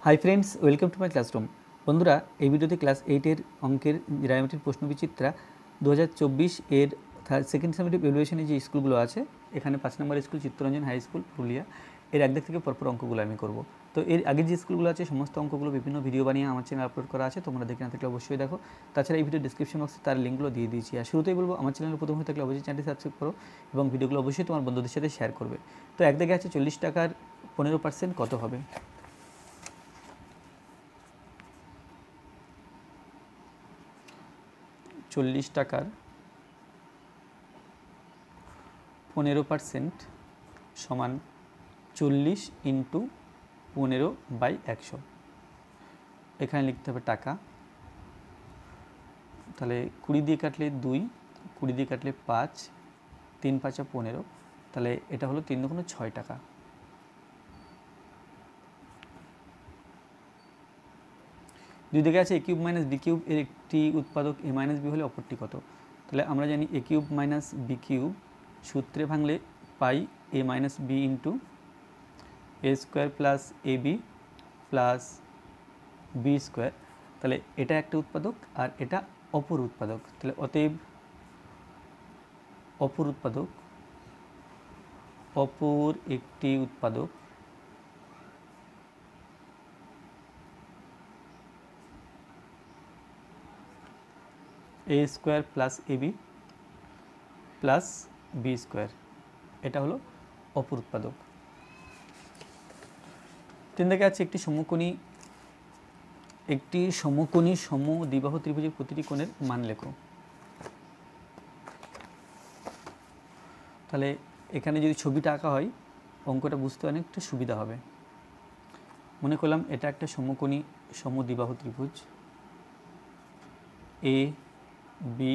Hi friends, welcome to my classroom. বন্ধুরা, এই ভিডিওতে ক্লাস 8-এর অঙ্কের রায়মাটির প্রশ্নবিচিত্রা 2024 এর সেকেন্ড সামেটিভ ইভ্যালুয়েশনে যে স্কুলগুলো আছে, এখানে 5 number school Chittaranjan high school Purulia, এর একদিক থেকে পরপর অঙ্কগুলো আমি করব। তো এর আগের যে স্কুলগুলো আছে সমস্ত অঙ্কগুলো বিভিন্ন ভিডিও বানিয়ে আমার চ্যানেলে আপলোড করা আছে, তোমরা দেখে না থাকলে অবশ্যই দেখো। তাছাড়া এই ভিডিও ডিসক্রিপশন বক্সে তার লিঙ্কগুলো দিয়ে দিয়েছি। আর শুরুতেই বলবো, আমার চ্যানেলে প্রথম হয়ে থাকলে অবশ্যই চ্যানেলটি সাবস্ক্রাইব করো এবং ভিডিওগুলো অবশ্যই তোমার বন্ধুদের সাথে শেয়ার করবে। তো একদিকে আছে 40 টাকার 15% কত হবে? চল্লিশ টাকার 15% সমান 40 ইন্টু 15/100। এখানে লিখতে হবে টাকা। তাহলে 20 দিয়ে কাটলে 2, 20 দিয়ে কাটলে 5, 3 5 15, তাহলে এটা হলো 3 দুগুণে 6 টাকা। দুই দিকে আছে a cube minus B cube, এর একটি উৎপাদক a মাইনাস বি হলে অপরটি কত? তাহলে আমরা জানি a cube minus B cube সূত্রে ভাঙলে পাই a minus B into A square plus A B plus B square. তাহলে এটা একটা উৎপাদক আর এটা অপর উৎপাদক। তাহলে অতএব অপর একটি উৎপাদক এ square plus A B plus B square, এটা হলো অপর উৎপাদক। 3 দিকে আছে একটি সমকোণী সমদ্বিবাহু ত্রিভুজের প্রতিটি কোণের মান লেখো। তাহলে এখানে যদি ছবিটা আঁকা হয় অঙ্কটা বুঝতে অনেকটা সুবিধা হবে। মনে করলাম এটা একটা সমকোণী সমদ্বিবাহু ত্রিভুজ এ বি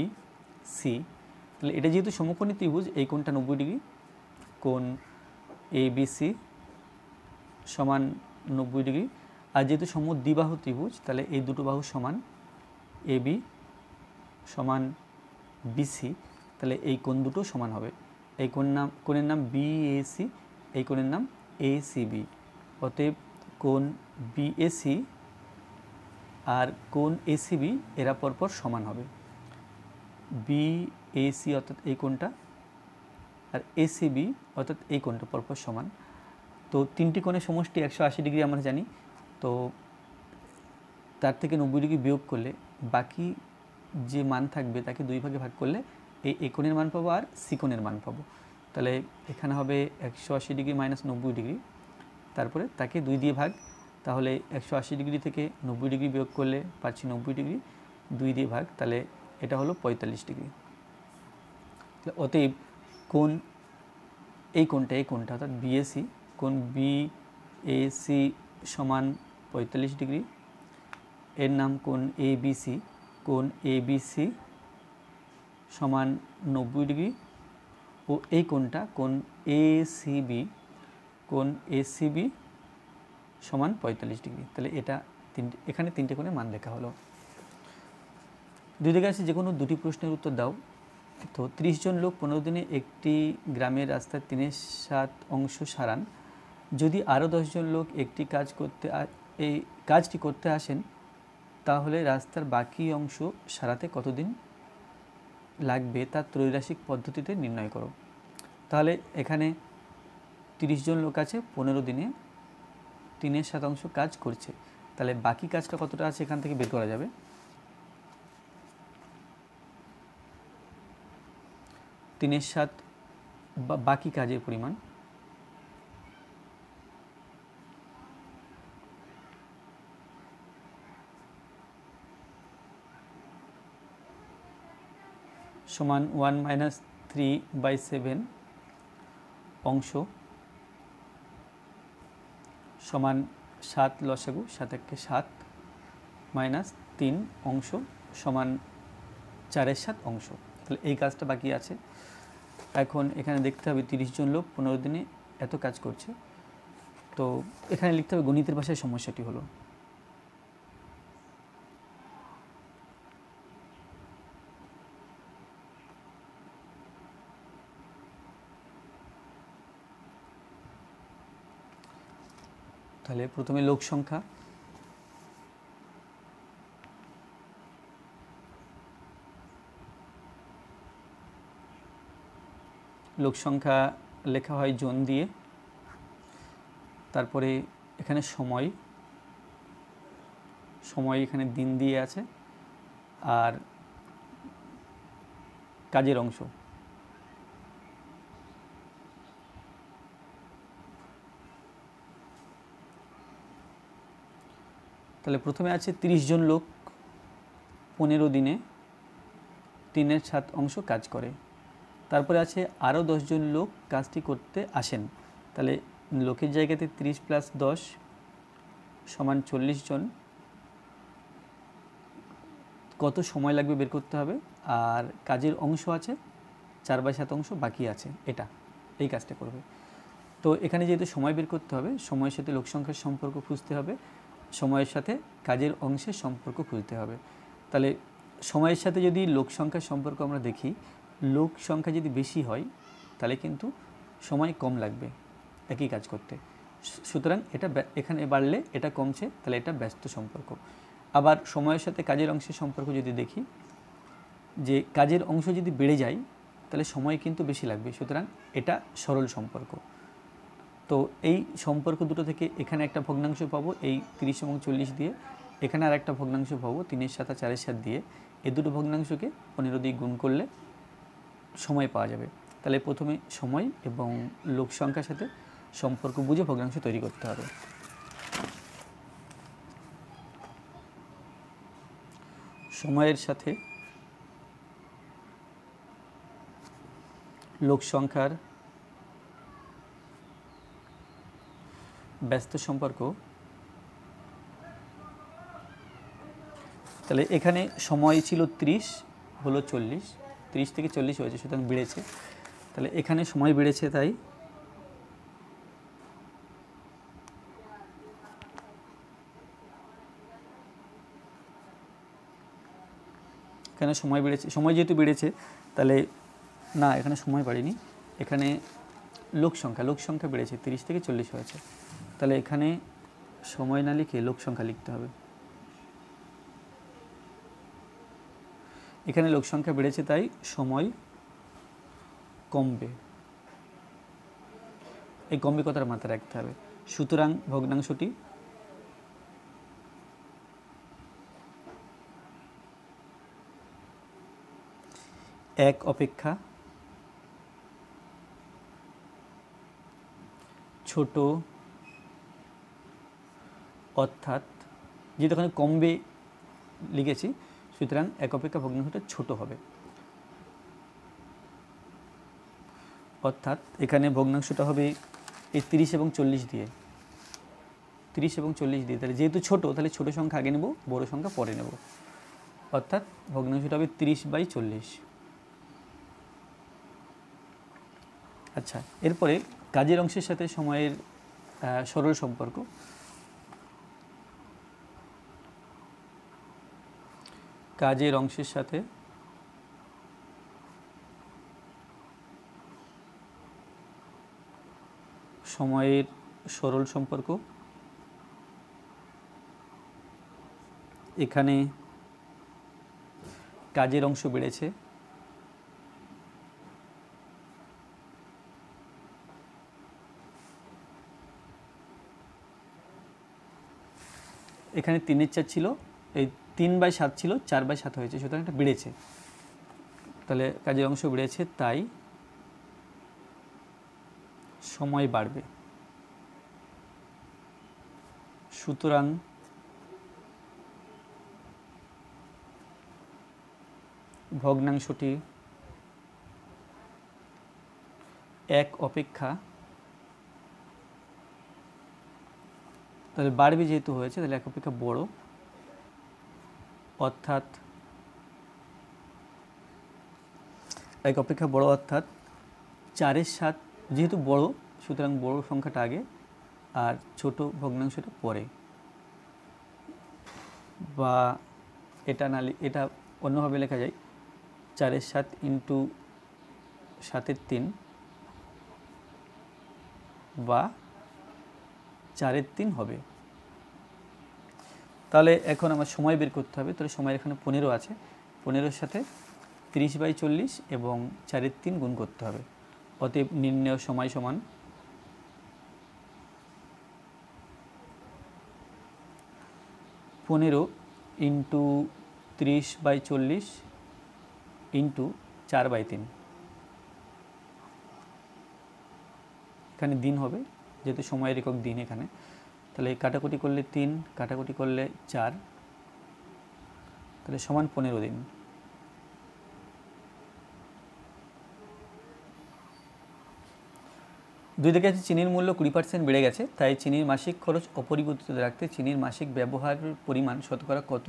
সি। তাহলে এটা যেহেতু সমকোণী ত্রিভুজ, এই কোণটা 90 ডিগ্রি, কোণ এ বি সি সমান 90 ডিগ্রি। আর যেহেতু সমদ্বিবাহু ত্রিভুজ, তাহলে এই দুটো বাহু সমান, এ বি সমান বিসি, তাহলে এই কোণ দুটো সমান হবে। এই কোণের নাম বিএসি, এই কোণের নাম এসিবি। অতএব কোণ বিএসি আর কোণ এসিবি এরা পরপর সমান হবে। বিএসি অর্থাৎ এই কোণটা আর এসিবি অর্থাৎ এই কোণটা পরপর সমান। তো তিনটি কোণের সমষ্টি 180 ডিগ্রি আমরা জানি। তো তার থেকে 90 ডিগ্রি বিয়োগ করলে বাকি যে মান থাকবে তাকে 2 ভাগে ভাগ করলে এই কোণের মান পাবো আর সি কোণের মান পাবো। তাহলে এখানে হবে 180 ডিগ্রি মাইনাস 90 ডিগ্রি, তারপরে তাকে 2 দিয়ে ভাগ। তাহলে 180 ডিগ্রি থেকে 90 ডিগ্রি বিয়োগ করলে পাচ্ছি 90 ডিগ্রি, 2 দিয়ে ভাগ, তাহলে এটা হলো 45 ডিগ্রি। অতএব কোণ এই কোণটা অর্থাৎ বিএসি, কোণ বিএসি সমান 45 ডিগ্রি। এর নাম কোণ এবিসি, কোণ এবিসি সমান 90 ডিগ্রি। ও এই কোণটা কোণ এসিবি, কোণ এসিবি সমান 45 ডিগ্রি। তাহলে এটা এখানে তিনটে কোণের মান লেখা হলো। দুই দিকে আছে যে কোনো দুটি প্রশ্নের উত্তর দাও। তো 30 জন লোক 15 দিনে একটি গ্রামের রাস্তার 3/7 অংশ সারান। যদি আরও 10 জন লোক এই কাজটি করতে আসেন, তাহলে রাস্তার বাকি অংশ সারাতে কতদিন লাগবে তা ত্রৈরাশিক পদ্ধতিতে নির্ণয় করো। তাহলে এখানে 30 জন লোক আছে, 15 দিনে 3/7 কাজ করছে। তাহলে বাকি কাজটা কতটা আছে এখান থেকে বের করা যাবে। বাকি কাজের পরিমাণ সমান 1 - 3/7 অংশ সমান 7 লসাগু, 7 × 7 - 3 অংশ সমান 4/7 অংশ। তাহলে এই কাজটা বাকি আছে। এখন এখানে দেখতে হবে 30 জন লোক 15 দিনে এত কাজ করছে। তো এখানে লিখতে হবে গণিতের ভাষায় সমস্যাটি হলো। তাহলে প্রথমে লোক সংখ্যা লোক সংখ্যা লেখা হয় জন দিয়ে, তারপরে এখানে সময় এখানে দিন দিয়ে আছে, আর কাজের অংশ। তাহলে প্রথমে আছে 30 জন লোক 15 দিনে 3/7 অংশ কাজ করে। তারপরে আছে আরও 10 জন লোক কাজটি করতে আসেন। তাহলে লোকের জায়গাতে 30 + 10 = 40 জন। কত সময় লাগবে বের করতে হবে। আর কাজের অংশ আছে 4/7 অংশ বাকি আছে, এই কাজটা করবে। তো এখানে যেহেতু সময় বের করতে হবে, সময়ের সাথে লোক সংখ্যার সম্পর্ক খুঁজতে হবে, সময়ের সাথে কাজের অংশের সম্পর্ক খুঁজতে হবে। তাহলে সময়ের সাথে যদি লোক সংখ্যার সম্পর্ক আমরা দেখি, লোক সংখ্যা যদি বেশি হয় তাহলে কিন্তু সময় কম লাগবে একই কাজ করতে। সুতরাং এটা এখানে বাড়লে এটা কমছে, তাহলে এটা ব্যস্ত সম্পর্ক। আবার সময়ের সাথে কাজের অংশের সম্পর্ক যদি দেখি, যে কাজের অংশ যদি বেড়ে যায় তাহলে সময় কিন্তু বেশি লাগবে, সুতরাং এটা সরল সম্পর্ক। তো এই সম্পর্ক দুটো থেকে এখানে একটা ভগ্নাংশ পাবো এই 30 এবং 40 দিয়ে, এখানে আর একটা ভগ্নাংশ পাবো 3-এর সাথে 4-এর সাথে দিয়ে। এই দুটো ভগ্নাংশকে 15 দিয়ে গুণ করলে সময় পাওয়া যাবে। তাহলে প্রথমে সময় এবং লোক সংখ্যার সাথে সম্পর্ক বুঝে ভগ্নাংশ তৈরি করতে হবে। সময়ের সাথে লোক সংখ্যার ব্যস্ত সম্পর্ক। তাহলে এখানে সময় ছিল 30, হলো 40, 30 থেকে 40 হয়েছে, সুতরাং বেড়েছে। তাহলে এখানে সময় বেড়েছে, তাই এখানে সময় বেড়েছে। সময় যেহেতু বেড়েছে তাহলে না, এখানে সময় বাড়েনি, এখানে লোক সংখ্যা বেড়েছে, 30 থেকে 40 হয়েছে। তাহলে এখানে সময় না লিখে লোক সংখ্যা লিখতে হবে। এখানে লোক সংখ্যা বেড়েছে তাই সময় কমবে, এই কমবে কথার মাথায় রাখতে হবে। সুতরাং ভগ্নাংশটি এক অপেক্ষা ছোট, অর্থাৎ যেহেতু এখানে কমবে লিখেছি, সুতরাং এক অপেক্ষা ভগ্নাংশটা ছোট হবে। অর্থাৎ এখানে ভগ্নাংশটা হবে এই 30 এবং 40 দিয়ে, 30 এবং 40 দিয়ে। তাহলে যেহেতু ছোট, তাহলে ছোট সংখ্যা আগে নেব, বড় সংখ্যা পরে নেব। অর্থাৎ ভগ্নাংশটা হবে 30/40। আচ্ছা, এরপরে কাজের অংশের সাথে সময়ের সরল সম্পর্ক। কাজের অংশের সাথে সময়ের সরল সম্পর্ক। এখানে কাজের অংশ বেড়েছে, এখানে 3/4 ছিল, এই 3/7 ছিল, 4/7 হয়েছে, সুতরাং এটা বেড়েছে। তাহলে কাজের অংশ বেড়েছে তাই সময় বাড়বে। সুতরাং ভগ্নাংশটি এক অপেক্ষা, তাহলে বাড়বে যেহেতু হয়েছে, তাহলে এক অপেক্ষা বড়, অর্থাৎ এক অপেক্ষা বড়, অর্থাৎ 4/7 যেহেতু বড়, সুতরাং বড় সংখ্যাটা আগে আর ছোট ভগ্নাংশটা পরে। বা এটা না, এটা অন্যভাবে লেখা যায়, 4/7 × 7/3 বা 4/3 হবে। তাহলে এখন আমার সময় বের করতে হবে। তাহলে সময় এখানে 15 আছে, 15-এর সাথে 30/40 এবং 4/3 গুণ করতে হবে। অতএব নির্ণেয় সময় সমান 15 ইন্টু 30/40 ইন্টু 4/3। এখানে দিন হবে, যেহেতু সময়ের একক দিন এখানে, তাহলে কাটাকুটি করলে 3, কাটাকুটি করলে 4, তাহলে সমান 15 দিন। দুই দিকে আছে চিনির মূল্য 20% বেড়ে গেছে, তাই চিনির মাসিক খরচ অপরিবর্তিত রাখতে চিনির মাসিক ব্যবহারের পরিমাণ শতকরা কত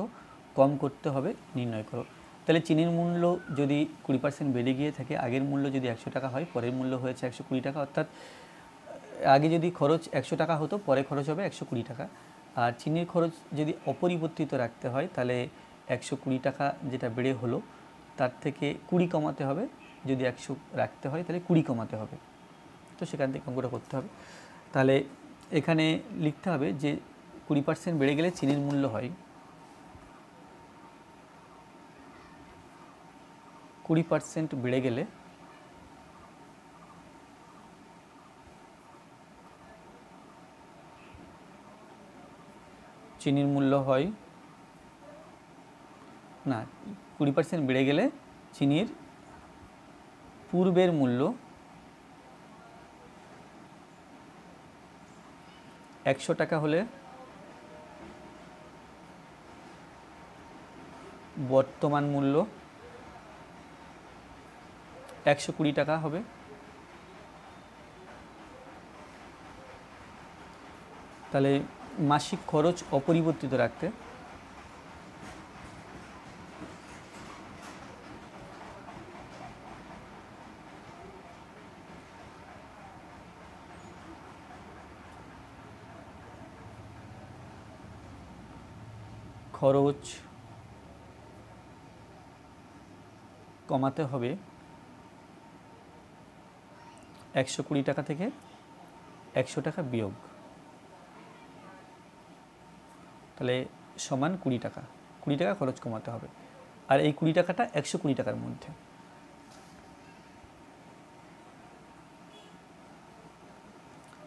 কম করতে হবে নির্ণয় করো। তাহলে চিনির মূল্য যদি 20% বেড়ে গিয়ে থাকে, আগের মূল্য যদি 100 টাকা হয়, পরের মূল্য হয়েছে 120 টাকা, অর্থাৎ আগে যদি খরচ 100 টাকা হতো, পরে খরচ হবে 120 টাকা। আর চিনির খরচ যদি অপরিবর্তিত রাখতে হয়, তাহলে 120 টাকা যেটা বেড়ে হলো তার থেকে 20 কমাতে হবে, যদি 100 রাখতে হয় তাহলে 20 কমাতে হবে। তো সেখান থেকে অঙ্কটা করতে হবে। তাহলে এখানে লিখতে হবে যে 20% বেড়ে গেলে চিনির মূল্য হয় 20% বেড়ে গেলে চিনির মূল্য হয় না, 20% বেড়ে গেলে চিনির পূর্বের মূল্য 100 টাকা হলে বর্তমান মূল্য 120 টাকা হবে। তাহলে মাসিক খরচ অপরিবর্তিত রাখতে খরচ কমাতে হবে 120 টাকা থেকে 100 টাকা বিয়োগ, তাহলে সমান 20 টাকা। 20 টাকা খরচ কমাতে হবে, আর এই 20 টাকাটা 120 টাকার মধ্যে।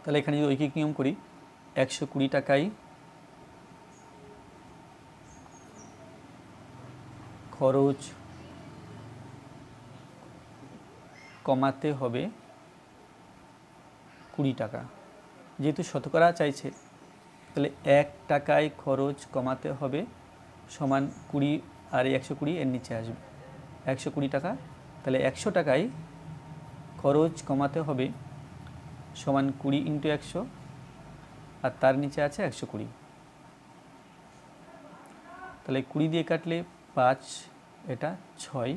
তাহলে এখানে যদি ঐকিক নিয়ম করি, 120 টাকায় খরচ কমাতে হবে 20 টাকা। যেহেতু শতকরা চাইছে, তাহলে 1 টাকায় খরচ কমাতে হবে সমান 20, আর এই 120 এর নিচে আসবে 120 টাকা। তাহলে 100 টাকায় খরচ কমাতে হবে সমান 20 ইন্টু 100, আর তার নিচে আছে 120। তাহলে 20 দিয়ে কাটলে 5, এটা 6,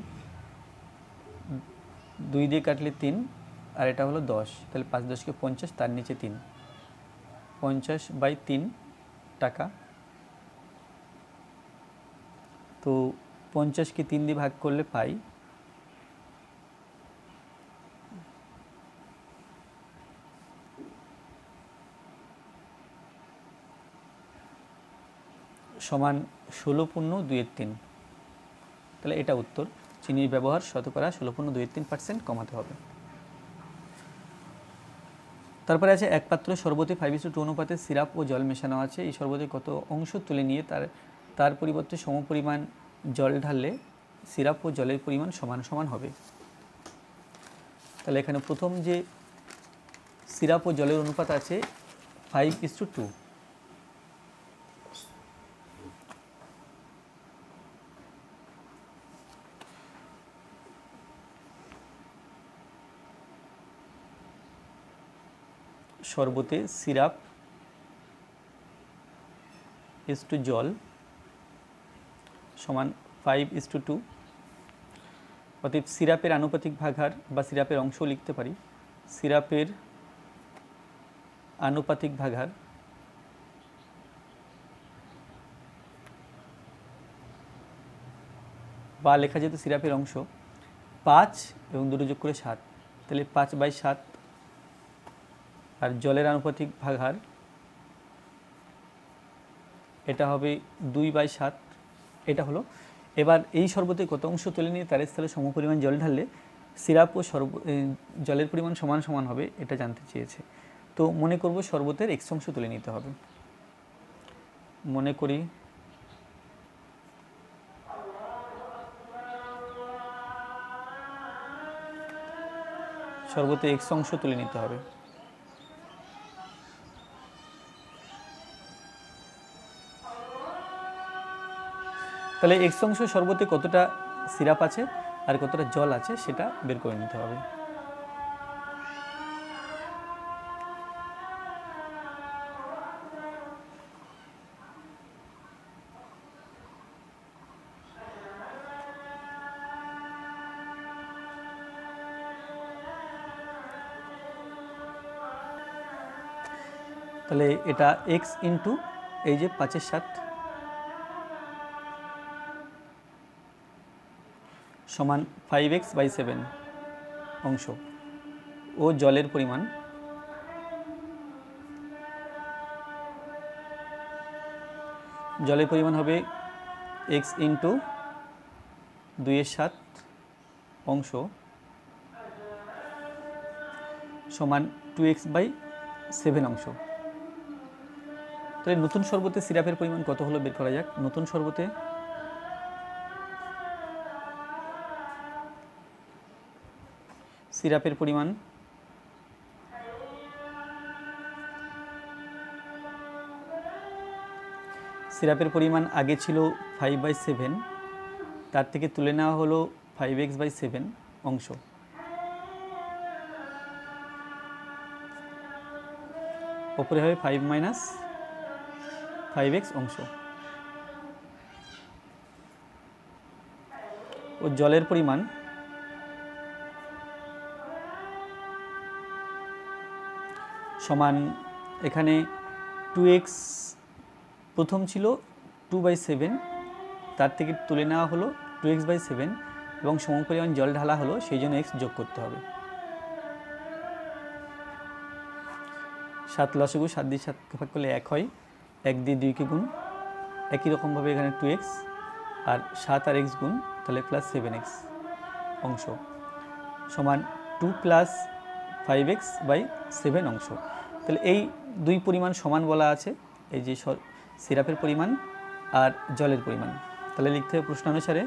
2 দিয়ে কাটলে 3, আর এটা হলো 10, তাহলে 5 10 কে 50, তার নিচে 3, 50/3 টাকা। তো 50কে 3 দিয়ে ভাগ করলে পাই সমান 16.2-3। তাহলে এটা উত্তর, চিনির ব্যবহার শতকরা 16.2-3% কমাতে হবে। তারপরে আছে এক পাত্র শরবতে 5:2 অনুপাতে সিরাপ ও জল মেশানো আছে। এই শরবতে কত অংশ তুলে নিয়ে তার পরিবর্তে সমপরিমাণ জল ঢাললে সিরাপ ও জলের পরিমাণ সমান সমান হবে। তাহলে এখানে প্রথম যে সিরাপ ও জলের অনুপাত আছে 5:2, শরবতে সিরাপ ইসটু জল সমান 5:2। অতএব সিরাপের আনুপাতিক ভাগহার বা সিরাপের অংশ লিখতে পারি, সিরাপের আনুপাতিক ভাগহার বা লেখা যেত সিরাপের অংশ 5 এবং 2 যোগ করে 7, তাহলে 5/7, আর জলের আনুপাতিক ভাগহার এটা হবে 2/7। এটা হলো। এবার এই শরবতে কত অংশ তুলে নিয়ে তার স্থলে সমপরিমাণ জল ঢাললে সিরাপ ও জলের পরিমাণ সমান সমান হবে এটা জানতে চেয়েছে। তো মনে করব শরবতের এক্স অংশ তুলে নিতে হবে। মনে করি শরবতে এক্স অংশ তুলে নিতে হবে। তাহলে এক্স অংশ শরবতে কতটা সিরাপ আছে আর কতটা জল আছে সেটা বের করে নিতে হবে। তাহলে এটা এক্স ইন্টু এই যে 5 এর 7 সমান 5x/7 অংশ ও জলের পরিমাণ হবে x ইন্টু 2 এর 7 অংশ সমান 2x/7 অংশ। তাহলে নতুন শরবতে সিরাপের পরিমাণ কত হলো বের করা যাক। নতুন শরবতে সিরাপের পরিমাণ আগে ছিল 5/7, তার থেকে তুলে নেওয়া হলো 5x/7 অংশ। উপরে হবে 5 - 5x অংশ ও জলের পরিমাণ সমান এখানে 2x প্রথম ছিল 2/7, তার থেকে তুলে নেওয়া হলো 2x/7 এবং সম পরিমাণ জল ঢালা হলো, সেই জন্য x যোগ করতে হবে। 7 লসাগু 7 দিয়ে 7 ভাগ করলে 1 হয়, 1 দিয়ে 2 কে গুণ, একই রকমভাবে এখানে 2x আর 7 আর x গুণ, তাহলে +7x অংশ সমান 2 + 5x/7 অংশ। তাহলে এই দুই পরিমাণ সমান বলা আছে, এই যে সিরাপের পরিমাণ আর জলের পরিমাণ। তাহলে লিখতে হবে প্রশ্নানুসারে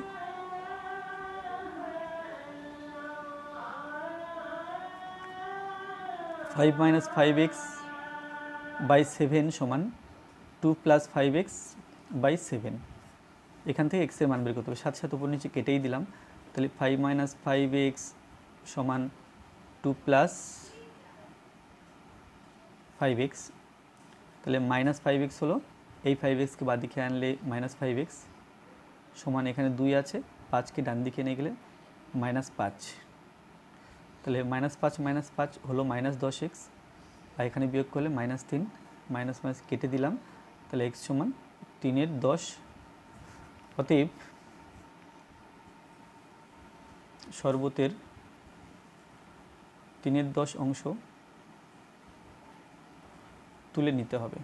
5 - 5x/7 সমান 2 + 5x/7। এখান থেকে x এর মান বের করতে হবে। 7 7 উপর নিচে কেটেই দিলাম, তাহলে 5 - 5x সমান 2 + 5x, তাহলে -5x হলো, এই 5xকে বাদ দিকে আনলে -5x সমান এখানে 2 আছে, 5কে ডান দিকে নিয়ে গেলে -5, তাহলে -5 - 5 হলো -10x, আর এখানে বিয়োগ করলে -3, মাইনাস কেটে দিলাম, তাহলে x সমান 3/10। অতএব শরবতের 3/10 অংশ তুলে নিতে হবে।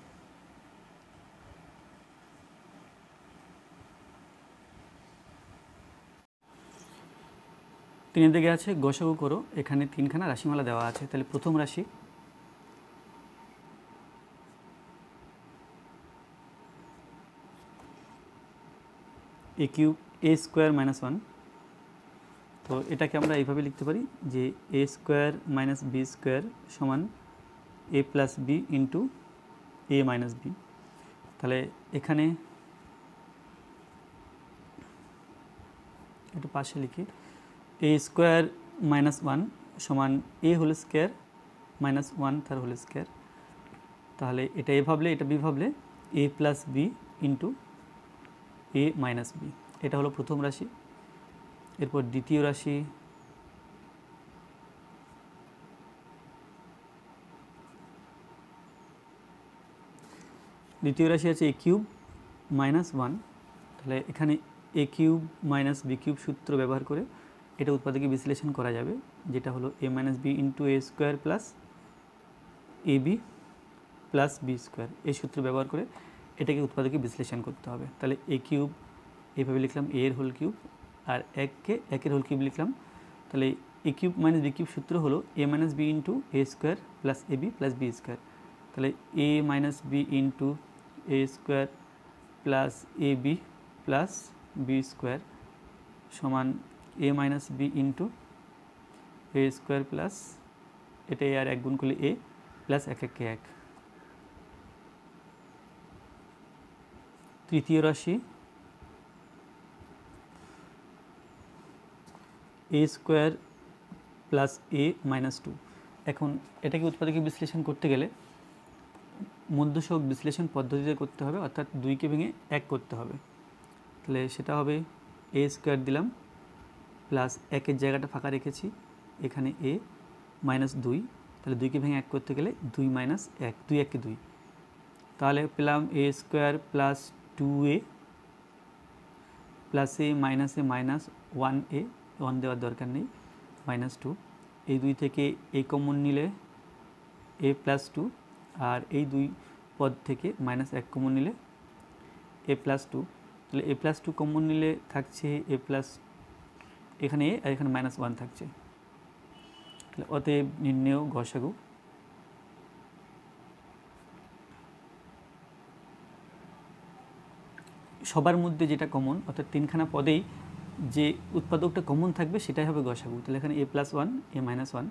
তিনের দিকে আছে গসাগু করো, এখানে 3খানা রাশিমালা দেওয়া আছে। তাহলে প্রথম রাশি a² - 1, তো এটাকে আমরা এইভাবে লিখতে পারি যে a² - b² সমান a + b into a - b। তাহলে এখানে একটু পাশে লিখি, a² - 1 সমান a হোল স্কোয়ার -1 তার হোল স্কোয়ার। তাহলে এটা a ভাবলে এটা b ভাবলে a + b into a - b, এটা হলো প্রথম রাশি। এরপর দ্বিতীয় রাশি আছে a³ - 1, তাহলে এখানে a³ - b³ সূত্র ব্যবহার করে এটা উৎপাদকে বিশ্লেষণ করা যাবে, যেটা হলো a - b into a² plus ab plus b², এই সূত্র ব্যবহার করে এটাকে উৎপাদকে বিশ্লেষণ করতে হবে। তাহলে a³ এইভাবে লিখলাম, a এর হোল কিউব, আর 1কে 1 এর হোল কিউব লিখলাম, তাহলে এ কিউব মাইনাস বি কিউব সূত্র হলো এ minus B into A square plus A B plus B square. তাহলে এ minus B into A square plus A B plus B square সমান এ minus B into A square plus এটা আর এক গুণ করলে এ plus এক একে এক। তৃতীয় রাশি এ স্কোয়ার প্লাস এ মাইনাস টু। এখন এটাকে উৎপাদকে বিশ্লেষণ করতে গেলে মধ্যসহগ বিশ্লেষণ পদ্ধতিতে করতে হবে, অর্থাৎ দুইকে ভেঙে এক করতে হবে। তাহলে সেটা হবে এ স্কোয়ার দিলাম প্লাস একের জায়গাটা ফাঁকা রেখেছি, এখানে এ মাইনাস দুই, তাহলে দুইকে ভেঙে এক করতে গেলে দুই মাইনাস এক, দুই একে দুই, তাহলে পেলাম এ স্কোয়ার প্লাস টু এ প্লাস এ মাইনাস ওয়ান এ, ওয়ান দেওয়ার দরকার নেই, মাইনাস টু। এই দুই থেকে এ কমন নিলে এ প্লাস টু, আর এই দুই পদ থেকে মাইনাস এক কমন নিলে এ প্লাস টু। তাহলে এ প্লাস টু কমন নিলে থাকছে এ প্লাস, এখানে এ আর এখানে মাইনাস ওয়ান থাকছে। তাহলে অতএব নির্ণেয় গসাগু। সবার মধ্যে যেটা কমন, অর্থাৎ তিনখানা পদেই যে উৎপাদকটা কমন থাকবে সেটাই হবে গসাগু। তাহলে এখানে এ প্লাস ওয়ান এ মাইনাস ওয়ান,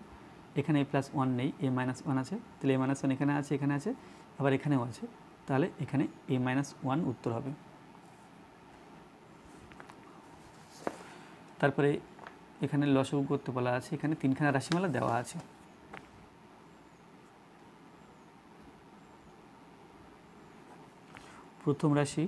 এখানে এ প্লাস ওয়ান নেই, এ মাইনাস ওয়ান আছে, তাহলে এ মাইনাস ওয়ান এখানে আছে, এখানে আছে, আবার এখানেও আছে, তাহলে এখানে এ মাইনাস ওয়ান উত্তর হবে। তারপরে এখানে লসাগু করতে বলা আছে, এখানে তিনখানা রাশিমালা দেওয়া আছে। প্রথম রাশি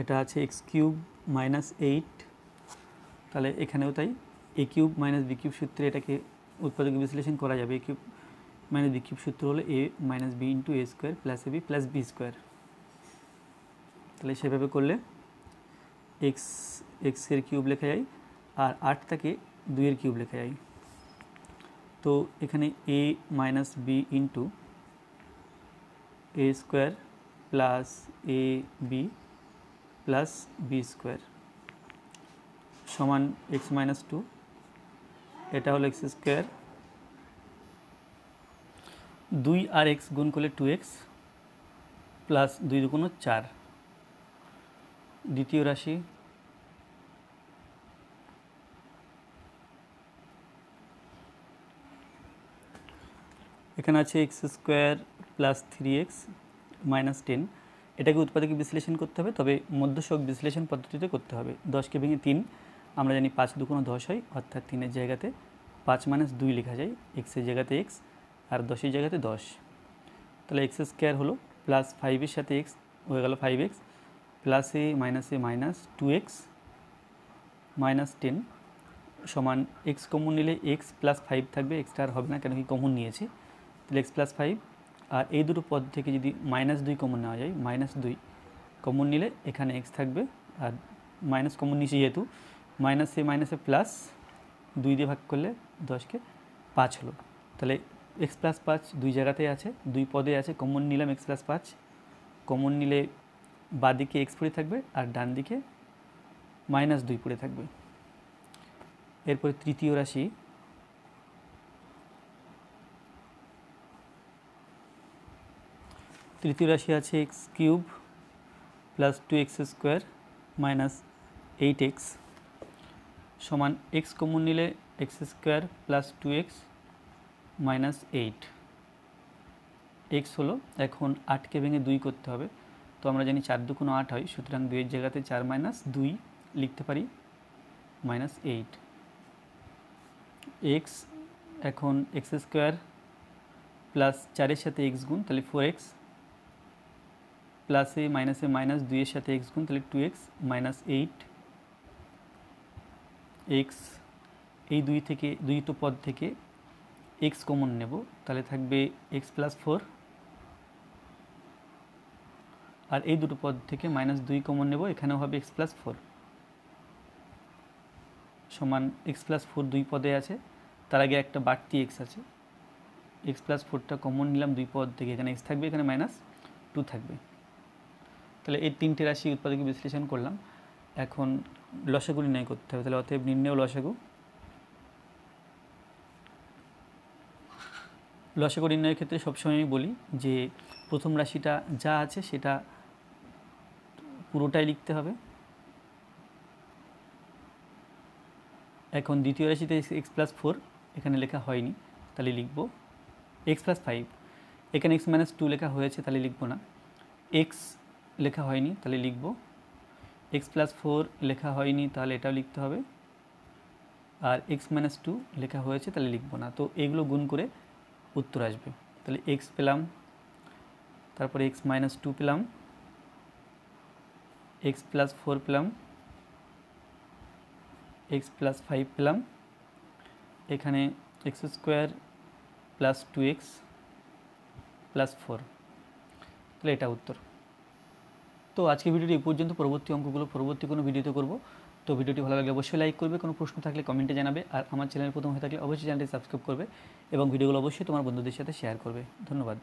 এটা আছে এক্স কিউব মাইনাস এইট, তাহলে এখানেও তাই এ কিউব মাইনাস বি কিউব সূত্রে এটাকে উৎপাদক বিশ্লেষণ করা যাবে। এ কিউব মাইনাস বি কিউব সূত্র হলো এ minus B into A square plus A B plus B square. তাহলে সেভাবে করলে এক্সের কিউব লেখা যায়, আর আটটাকে দুইয়ের কিউব লেখা যায়। তো এখানে এ minus B into A square plus A B plus B square সমান এক্স মাইনাস টু, এটা হলো এক্স স্কোয়ার, দুই আর এক্স গুণ করলে টু এক্স প্লাস দুই দুগুণ চার। দ্বিতীয় রাশি এখানে আছে x square plus three x minus ten. এটাকে উৎপাদকে বিশ্লেষণ করতে হবে, তবে মধ্যসহগ বিশ্লেষণ পদ্ধতিতে করতে হবে। 10কে ভেঙে 3, আমরা জানি 5 দুগুণ 10 হয়, অর্থাৎ 3-এর জায়গাতে 5 মাইনাস 2 লেখা যায়, এক্সের জায়গাতে এক্স আর 10-এর জায়গাতে 10। তাহলে এক্স স্কোয়ার হলো প্লাস 5-এর সাথে এক্স হয়ে গেল 5x প্লাস এ মাইনাস 2x মাইনাস 10 সমান এক্স কমন নিলে এক্স প্লাস 5 থাকবে, এক্সটা আর হবে না কেন কি কমন নিয়েছি, তাহলে এক্স প্লাস 5। আর এই দুটো পদ থেকে যদি মাইনাস 2 কমন নেওয়া যায়, মাইনাস 2 কমন নিলে এখানে এক্স থাকবে, আর মাইনাস কমন নিয়েছি যেহেতু মাইনাসে প্লাস 2 দিয়ে ভাগ করলে 10কে 5 হলো। তাহলে এক্স প্লাস 5 দুই জায়গাতেই আছে, দুই পদে আছে, কমন নিলাম এক্স প্লাস 5, কমন নিলে বাঁ দিকে এক্স পড়ে থাকবে আর ডান দিকে মাইনাস 2 পড়ে থাকবে। এরপরে তৃতীয় রাশি আছে x cube plus 2x square minus 8x সমান এক্স কমন নিলে x square plus 2x minus 8। X হলো, এখন 8কে ভেঙে 2 করতে হবে, তো আমরা জানি 4 দুগুণ 8 হয়, সুতরাং 2-এর জায়গাতে 4 মাইনাস 2 লিখতে পারি মাইনাস 8। এক্স এখন এক্স স্কোয়ার প্লাস 4-এর সাথে এক্স গুণ, তাহলে 4x প্লাসে মাইনাস 2-এর সাথে এক্স গুণ, তাহলে 2x মাইনাস 8। এক্স এই দুই তো পদ থেকে এক্স কমন নেব, তাহলে থাকবে এক্স প্লাস 4, আর এই দুটো পদ থেকে মাইনাস 2 কমন নেব, এখানেও হবে এক্স প্লাস 4 সমান এক্স প্লাস 4 দুই পদে আছে, তার আগে একটা বাড়তি এক্স আছে, এক্স প্লাস 4টা কমন নিলাম দুই পদ থেকে, এখানে এক্স থাকবে, এখানে মাইনাস 2 থাকবে, তাহলে এই 3টে রাশি উৎপাদকে বিশ্লেষণ করলাম। এখন লসাগু নির্ণয় করতে হবে। তাহলে অতএব নির্ণেয় লসাগু নির্ণয়ের ক্ষেত্রে সবসময় আমি বলি যে প্রথম রাশিটা যা আছে সেটা পুরোটাই লিখতে হবে। এখন দ্বিতীয় রাশিতে x+4 এখানে লেখা হয়নি, তাহলে লিখব x+5। এখানে x-2 লেখা হয়েছে, তাহলে লিখব না। x লেখা হয়নি, তাহলে লিখব। x+4 লেখা হয়নি, তাহলে এটাও লিখতে হবে। আর x-2 লেখা হয়েছে, তাহলে লিখব না। তো এগুলো গুণ করে উত্তর আসবে। তাহলে x পেলাম, তারপরে x-2 পেলাম, x+4 পেলাম, x+5 পেলাম, এখানে x² + 2x + 4, তাহলে এটা উত্তর। তো আজকে ভিডিওটি এই পর্যন্ত। পরবর্তী অঙ্কগুলো পরবর্তী কোনো ভিডিওতে করব। তো ভিডিওটি ভালো লাগলে অবশ্যই লাইক করবে, কোনো প্রশ্ন থাকলে কমেন্টে জানাবে, আর আমার চ্যানেল প্রথম হয়ে থাকলে অবশ্যই চ্যানেলটি সাবস্ক্রাইব করবে এবং ভিডিওগুলো অবশ্যই তোমার বন্ধুদের সাথে শেয়ার করবে। ধন্যবাদ।